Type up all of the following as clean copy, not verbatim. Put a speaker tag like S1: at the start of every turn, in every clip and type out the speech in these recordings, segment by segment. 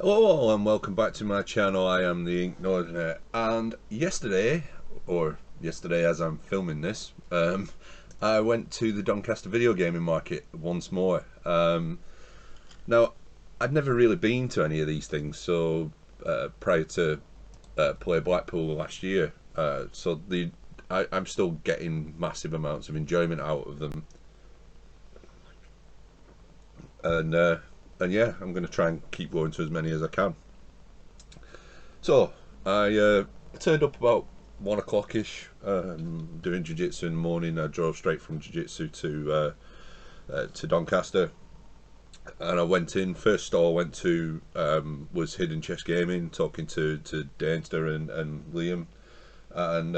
S1: Hello and welcome back to my channel. I am the Ink Northerner, and yesterday as I'm filming this, I went to the Doncaster video gaming market once more. Now, I'd never really been to any of these things, so prior to Play Blackpool last year, I'm still getting massive amounts of enjoyment out of them, and yeah, I'm going to try and keep going to as many as I can. So I turned up about 1 o'clock-ish, doing jiu-jitsu in the morning. I drove straight from jiu-jitsu to Doncaster, and I went in. First stall I went to was Hidden Chess Gaming, talking to Doncaster and Liam, and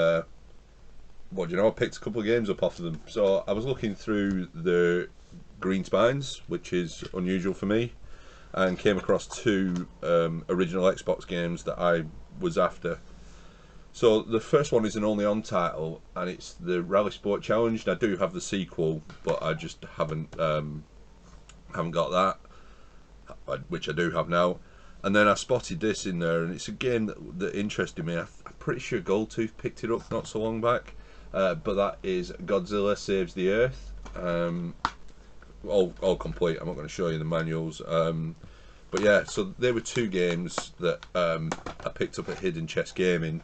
S1: what do you know, I picked a couple of games up off of them. So I was looking through the green spines, which is unusual for me, and came across two original Xbox games that I was after. So the first one is an only on title, and it's the Rally Sport Challenge. And I do have the sequel, but I just haven't got that, which I do have now. And then I spotted this in there, and it's a game that interested me. I'm pretty sure Goldtooth picked it up not so long back, but that is Godzilla Saves the Earth. All complete. I'm not going to show you the manuals, but yeah, so there were two games that I picked up at Hidden Chess Gaming,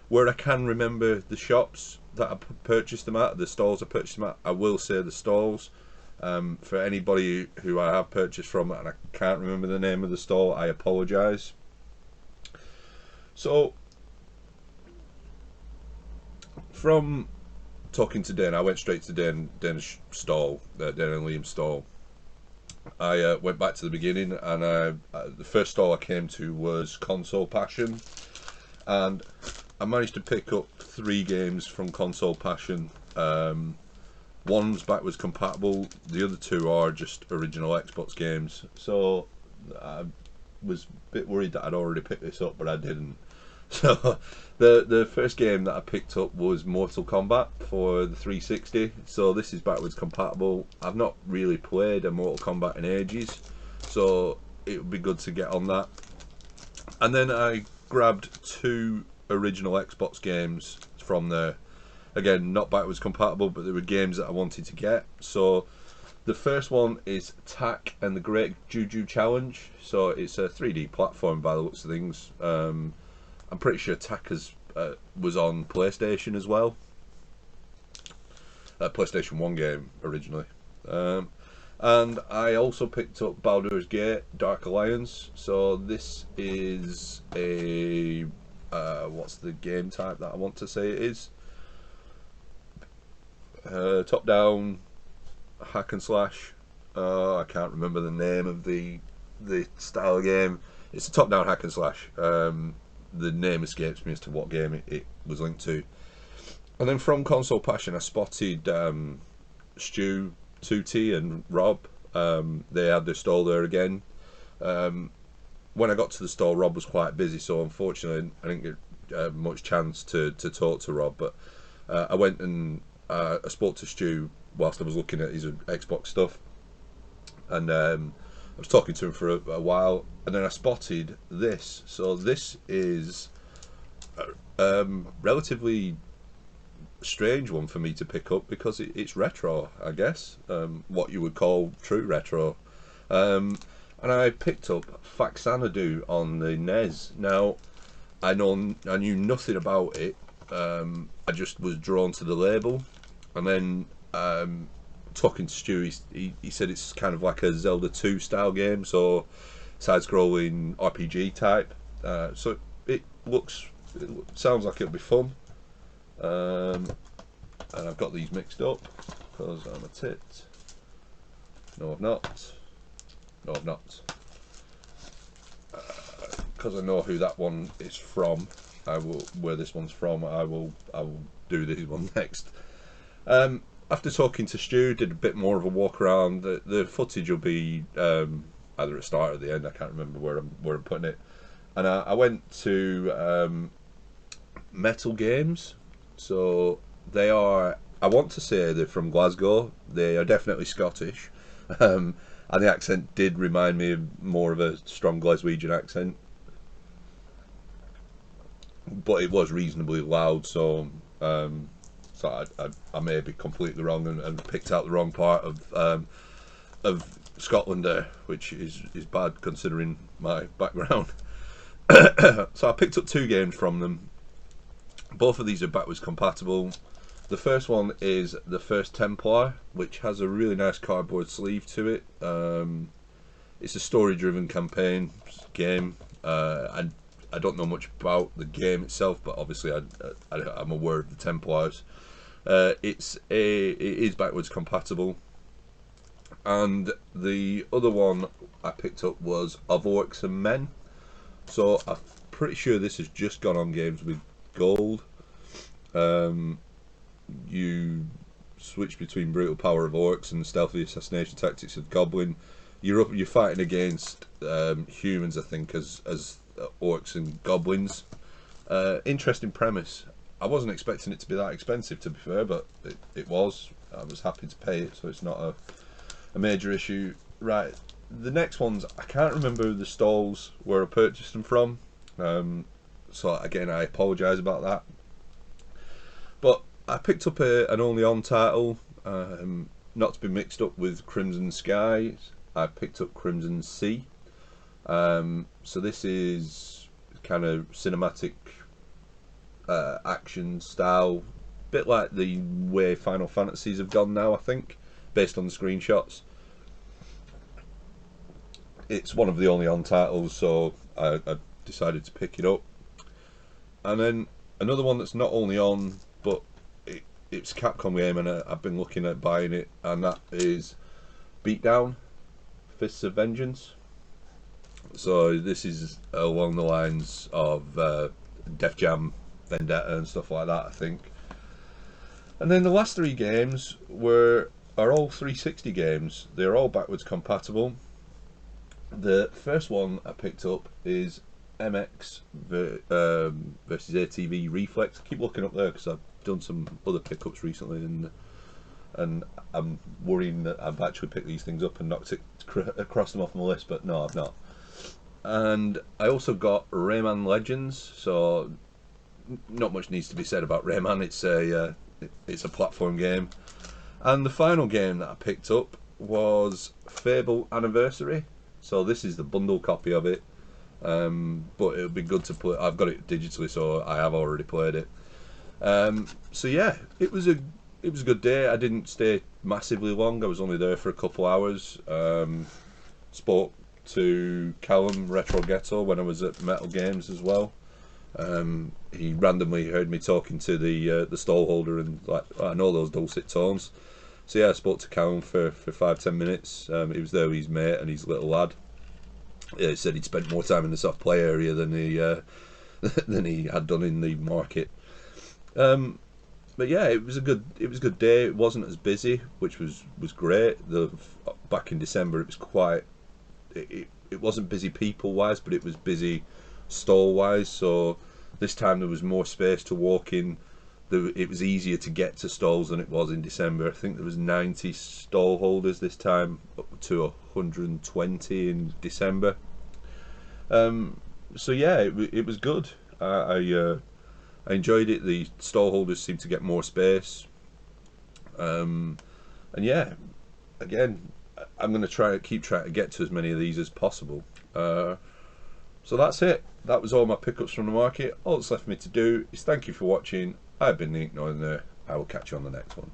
S1: where I can remember the shops that I purchased them at, the stalls I purchased them at. I will say the stalls, for anybody who I have purchased from and I can't remember the name of the stall, I apologise. So from talking to Dan, I went straight to Dan's stall, Dan and Liam's stall. I went back to the beginning, and the first stall I came to was Console Passion, and I managed to pick up 3 games from Console Passion. One's backwards compatible, the other 2 are just original Xbox games. So I was a bit worried that I'd already picked this up, but I didn't. So the first game that I picked up was Mortal Kombat for the 360. So this is backwards compatible. I've not really played a Mortal Kombat in ages, so it would be good to get on that. And then I grabbed 2 original Xbox games from there. Again, not backwards compatible, but they were games that I wanted to get. So the first one is Tack and the Great Juju Challenge. So it's a 3D platform by the looks of things. I'm pretty sure Tack was on PlayStation as well. PlayStation 1 game originally. And I also picked up Baldur's Gate Dark Alliance. So this is a what's the game type that I want to say it is? Top down hack and slash. I can't remember the name of the style of game. It's a top down hack and slash. The name escapes me as to what game it was linked to. And then from Console Passion, I spotted Stu, Tutti and Rob. They had their stall there again. When I got to the stall, Rob was quite busy, so unfortunately I didn't get much chance to talk to Rob. But I went and I spoke to Stu whilst I was looking at his Xbox stuff, and I was talking to him for a while, and then I spotted this. So this is a relatively strange one for me to pick up, because it's retro, I guess, what you would call true retro. And I picked up Fakkasnado on the NES. Now, I knew nothing about it. I just was drawn to the label, and then talking to Stu, he said it's kind of like a Zelda 2 style game, so side-scrolling RPG type. So it sounds like it'll be fun. And I've got these mixed up because I'm a tit. No, I've not. No, I've not. Because I know who that one is from. Where this one's from. I will do this one next. After talking to Stu, did a bit more of a walk around. The footage will be either at the start or the end. I can't remember where I'm putting it. And I went to Metal Games. So I want to say they're from Glasgow. They are definitely Scottish. and the accent did remind me of more of a strong Glaswegian accent, but it was reasonably loud, so I may be completely wrong and picked out the wrong part of Scotland there, which is bad considering my background. So I picked up 2 games from them. Both of these are backwards compatible. The first one is the first Templar, which has a really nice cardboard sleeve to it. It's a story-driven campaign game, and I don't know much about the game itself, but obviously I'm aware of the Templars. It is backwards compatible. And the other one I picked up was Of Orcs and Men. So I'm pretty sure this has just gone on Games with Gold. You switch between brutal power of orcs and stealthy assassination tactics of goblin. You're fighting against humans, I think, as orcs and goblins. Interesting premise. I wasn't expecting it to be that expensive, to be fair, but it was. I was happy to pay it, so it's not a major issue. Right, the next ones, I can't remember the stalls where I purchased them from, so again I apologise about that. But I picked up an only on title, not to be mixed up with Crimson Skies. I picked up Crimson Sea. So this is kind of cinematic action style, bit like the way Final Fantasies have gone now, I think, based on the screenshots. It's one of the only on titles, so I decided to pick it up. And then another one that's not only on, but it's Capcom game, and I've been looking at buying it, and that is Beatdown, Fists of Vengeance. So this is along the lines of Def Jam Vendetta and stuff like that, I think. And then the last 3 games are all 360 games. They're all backwards compatible. The first one I picked up is MX versus ATV Reflex. I keep looking up there because I've done some other pickups recently, and I'm worrying that I've actually picked these things up and knocked it across them off my list, but no, I've not. And I also got Rayman Legends, so not much needs to be said about Rayman. It's a platform game. And the final game that I picked up was Fable Anniversary. So this is the bundle copy of it, but it would be good to play. I've got it digitally, so I have already played it. So yeah, it was a good day. I didn't stay massively long. I was only there for a couple hours. Spoke to Callum Retro Ghetto when I was at Metal Games as well. He randomly heard me talking to the stall holder, and like, I know those dulcet tones. So yeah, I spoke to Callum for 5-10 minutes. He was there with his mate and his little lad. Yeah, he said he'd spent more time in the soft play area than he had done in the market. But yeah, it was a good day. It wasn't as busy, which was great. Back in December, it was quite. It wasn't busy people wise, but it was busy stall wise. So this time there was more space to walk in. It was easier to get to stalls than it was in December. I think there was 90 stall holders this time, up to 120 in December. So yeah, it was good. I enjoyed it. The stall holders seemed to get more space, and yeah, again, I'm going to keep trying to get to as many of these as possible. So that's it. That was all my pickups from the market. All that's left for me to do is thank you for watching. I've been the Ignoring there. I will catch you on the next one.